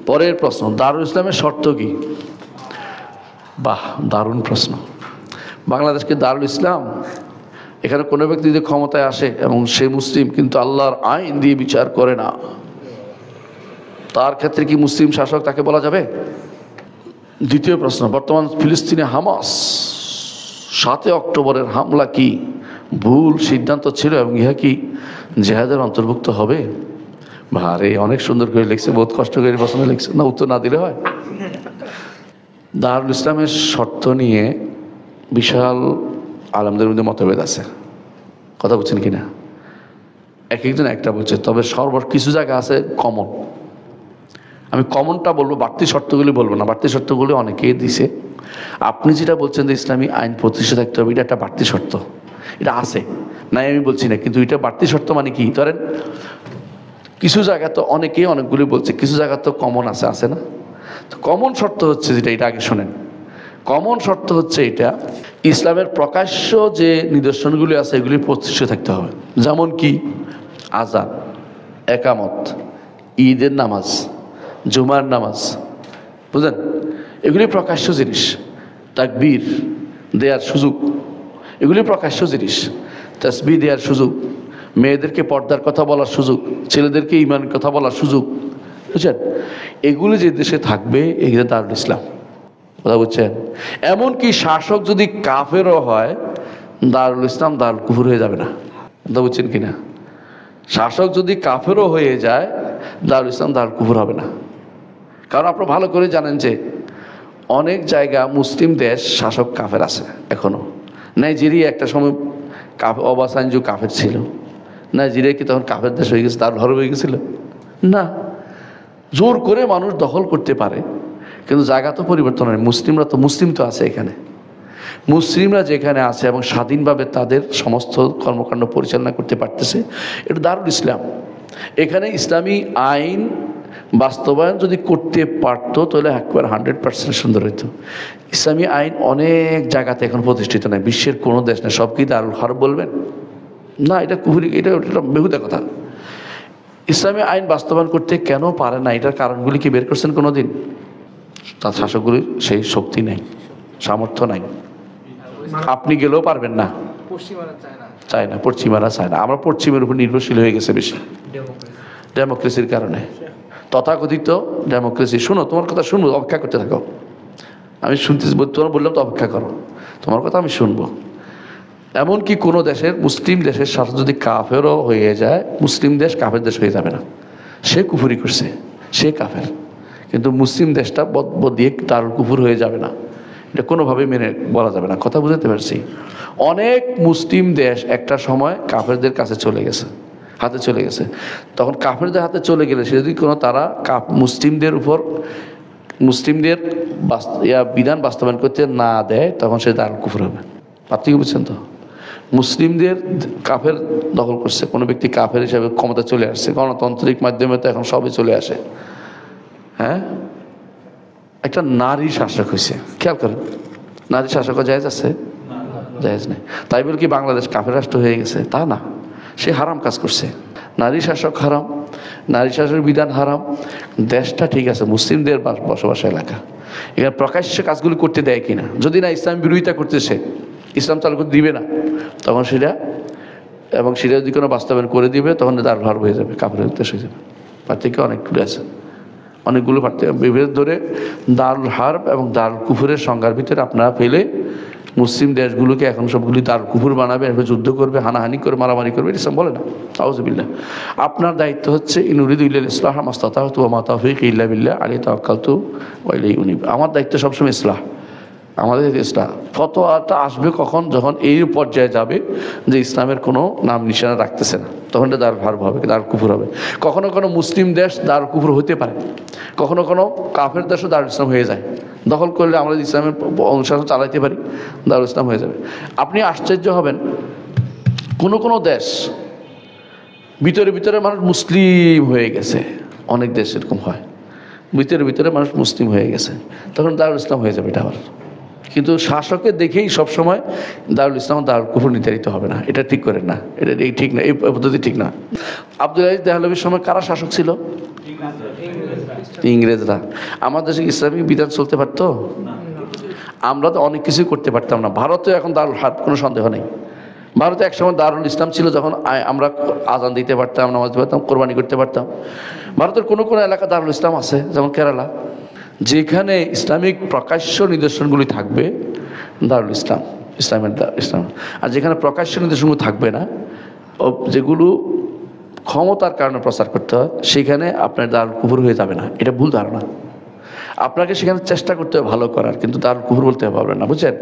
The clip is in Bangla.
পরের প্রশ্ন, দারুল ইসলামের শর্ত কি? বাহ, দারুণ প্রশ্ন। বাংলাদেশকে দারুল ইসলাম, এখানে কোনো ব্যক্তি যদি ক্ষমতায় আসে এবং সে মুসলিম কিন্তু আল্লাহর আইন দিয়ে বিচার করে না, তার ক্ষেত্রে কি মুসলিম শাসক তাকে বলা যাবে? দ্বিতীয় প্রশ্ন, বর্তমান ফিলিস্তিনে হামাস 7 অক্টোবরের হামলা কি ভুল সিদ্ধান্ত ছিল এবং ইহা কি জেহাদের অন্তর্ভুক্ত হবে? ভারে অনেক সুন্দর করে লিখছে, বহুত কষ্ট করে প্রশ্ন লিখছে, না উত্তর না দিলে হয়? দারুল ইসলামের শর্ত নিয়ে বিশাল আলেমদের মধ্যে মতভেদ আছে, কথা বলছেন কিনা? এক একজন একটা বলছে, তবে কিছু জায়গা আছে কমন। আমি কমনটা বলবো, বাড়তি শর্তগুলি বলবো না। বাড়তি শর্তগুলি অনেকেই দিছে। আপনি যেটা বলছেন যে ইসলামী আইন প্রতিষ্ঠা থাকতে হবে, এটা একটা বাড়তি শর্ত, এটা আছে, নাই আমি বলছি না, কিন্তু এটা বাড়তি শর্ত মানে কি? ধরেন কিছু জায়গা তো অনেকেই অনেকগুলি বলছে, কিছু জায়গা তো কমন আছে, আছে না? তো কমন শর্ত হচ্ছে যেটা, এটা আগে শোনেন। কমন শর্ত হচ্ছে এটা, ইসলামের প্রকাশ্য যে নিদর্শনগুলি আছে এগুলি প্রতিষ্ঠিত থাকতে হবে। যেমন কি আযান, একামত, ঈদের নামাজ, জুমার নামাজ, বুঝলেন? এগুলি প্রকাশ্য জিনিস। তাকবীর দেওয়ার সুযোগ, এগুলি প্রকাশ্য জিনিস। তাসবিহ দেওয়ার সুযোগ, মেয়েদেরকে পর্দার কথা বলার সুযোগ, ছেলেদেরকে ঈমানের কথা বলার সুযোগ, বুঝছেন? এগুলি যে দেশে থাকবে এগুলো দারুল ইসলাম, কথা বুঝছেন? এমনকি শাসক যদি কাফেরও হয়, দারুল ইসলাম দারুল কুফর হয়ে যাবে না, কথা বুঝছেন কিনা? শাসক যদি কাফেরও হয়ে যায়, দারুল ইসলাম দারুল কুফর হবে না। কারণ আপনারা ভালো করে জানেন যে অনেক জায়গা মুসলিম দেশ শাসক কাফের আছে এখনো। নাইজেরিয়া একটা সময় অবাসাঞ্জু কাফের ছিল। নাইজেরিয়া কি তখন কাফের দেশ হয়ে গেছে, দারুল হরব হয়ে গেছিল? না, জোর করে মানুষ দখল করতে পারে, কিন্তু জায়গা তো পরিবর্তন হয়। মুসলিম তো আছে এখানে। মুসলিমরা যেখানে আছে এবং স্বাধীনভাবে তাদের সমস্ত কর্মকাণ্ড পরিচালনা করতে পারতেছে, এটা দারুল ইসলাম। এখানে ইসলামী আইন বাস্তবায়ন যদি করতে পারতো তাহলে একবার 100% সুন্দর হইতো। ইসলামী আইন অনেক জায়গাতে এখন প্রতিষ্ঠিত নয়, বিশ্বের কোনো দেশ নেই। সব কি দারুল হরব বলবেন? না, এটা কুফরি, এটা বেহুদা কথা। ইসলামী আইন বাস্তবায়ন করতে কেন পারে না, এটার কারণগুলি কি বের করছেন কোনো দিন? তার শাসকগুলির সেই শক্তি নেই, সামর্থ্য নাই। আপনি গেলেও পারবেন না, চায় না, পশ্চিমারা চায় না। আমরা পশ্চিমের উপর নির্ভরশীল হয়ে গেছে বেশি, ডেমোক্রেসির কারণে, তথাকথিত ডেমোক্রেসি। শোনো, তোমার কথা শুনবো, অপেক্ষা করতে থাকো। আমি শুনতেছি, তোমার বললাম তো অপেক্ষা করো, তোমার কথা আমি শুনবো। এমনকি কোনো দেশের, মুসলিম দেশের শাসক যদি কাফেরও হয়ে যায়, মুসলিম দেশ কাফের দেশ হয়ে যাবে না। সে কুফরি করছে, সে কাফের, কিন্তু মুসলিম দেশটা দিয়ে দারুল কুফর হয়ে যাবে না, এটা কোনোভাবেই মেনে বলা যাবে না। কথা বুঝতে পারছি? অনেক মুসলিম দেশ একটা সময় কাফেরদের কাছে চলে গেছে, হাতে চলে গেছে। তখন কাফেরদের হাতে চলে গেলে সে যদি কোনো তারা মুসলিমদের উপর মুসলিমদের বিধান বাস্তবায়ন করতে না দেয়, তখন সে দারুল কুফর হবে। আপনি কি বুঝছেন? তো মুসলিমদের কাফের দখল করছে, কোনো ব্যক্তি কাফের হিসাবে ক্ষমতা চলে আসছে, গণতান্ত্রিক মাধ্যমে তো এখন সবই চলে আসে। হ্যাঁ, একটা নারী শাসক হয়েছে, খেয়াল করেন, নারী শাসকও জায়েজ আছে? জায়েজ নেই। তাই বলে কি বাংলাদেশ কাফের রাষ্ট্র হয়ে গেছে? তা না, সে হারাম কাজ করছে। নারী শাসক হারাম, নারী শাসকের বিধান হারাম। দেশটা ঠিক আছে, মুসলিমদের বসবাস এলাকা, এখানে প্রকাশ্যে কাজগুলি করতে দেয় কিনা, যদি না ইসলাম বিরোধিতা করতেছে, ইসলাম চালু করতে দিবে না, তখন সেটা এবং সেটা যদি কোনো বাস্তবায়ন করে দিবে, তখন দারুল হরব হয়ে যাবে, কাফের দেশ হয়ে যাবে। পার্থক্য অনেকগুলো আছে, অনেকগুলো পার্থক্য। বিভেদ ধরে দারুল হারব এবং দারুল কুফরের সংজ্ঞার ভিতরে আপনারা পেলে মুসলিম দেশগুলোকে এখন সবগুলি দারুল কুফর বানাবে, এভাবে যুদ্ধ করবে, হানাহানি করবে, মারামারি করবে, ইসলাম বলে না। আউযুবিল্লাহ। আপনার দায়িত্ব হচ্ছে ইন উরিদু ইল্লাল ইসলাহ মাস্তাতা'তু ওয়া মা তাওফীকি ইল্লা বিল্লাহ আলাইহি তাওয়াক্কালতু ওয়া ইলাইহি উনীব। আমার দায়িত্ব সবসময় ইসলাহ, আমাদের ইসলাম। ফতোয়াটা আসবে কখন? যখন এই পর্যায়ে যাবে যে ইসলামের কোনো নাম নিশানা রাখতেছে না, তখন এটা দারুল হারব হবে, দারুল কুফর হবে। কখনো কোনো মুসলিম দেশ দারুল কুফর হতে পারে, কখনো কোনো কাফের দেশও দারুল ইসলাম হয়ে যায়। দখল করলে আমরা ইসলামের অনুশাসন চালাইতে পারি, দারুল ইসলাম হয়ে যাবে। আপনি আশ্চর্য হবেন, কোনো দেশ ভিতরে মানুষ মুসলিম হয়ে গেছে, অনেক দেশ এরকম হয়, ভিতরে মানুষ মুসলিম হয়ে গেছে, তখন দারুল ইসলাম হয়ে যাবে এটা আবার। কিন্তু শাসকের দেখেই সবসময় দারুল ইসলাম দারুল কুফর নির্ধারিত হবে না, এটা ঠিক করেন না, এটা ঠিক না, এই পদ্ধতি ঠিক না। আব্দুল আজিজ দেহলভির সময় কারা শাসক ছিল? ইংরেজরা। আমাদের দেশে ইসলামিক বিধান চলতে পারতো? আমরা তো অনেক কিছুই করতে পারতাম না। ভারতে এখন দারুল হার্ব, কোনো সন্দেহ নেই। ভারতে একসময় দারুল ইসলাম ছিল, যখন আমরা আজান দিতে পারতাম, নামাজ দিতে পারতাম, কোরবানি করতে পারতাম। ভারতের কোনো কোনো এলাকা দারুল ইসলাম আছে, যেমন কেরালা, যেখানে ইসলামিক প্রকাশ্য নিদর্শনগুলি থাকবে, দারুল ইসলাম, ইসলামের ইসলাম। আর যেখানে প্রকাশ্য নিদর্শনগুলো থাকবে না, যেগুলো ক্ষমতার কারণে প্রচার করতে হয়, সেখানে আপনার দারুল কুফর হয়ে যাবে না। এটা ভুল ধারণা। আপনাকে সেখানে চেষ্টা করতে হবে ভালো করার, কিন্তু দারুল কুফর বলতে পারবেন না, বুঝছেন?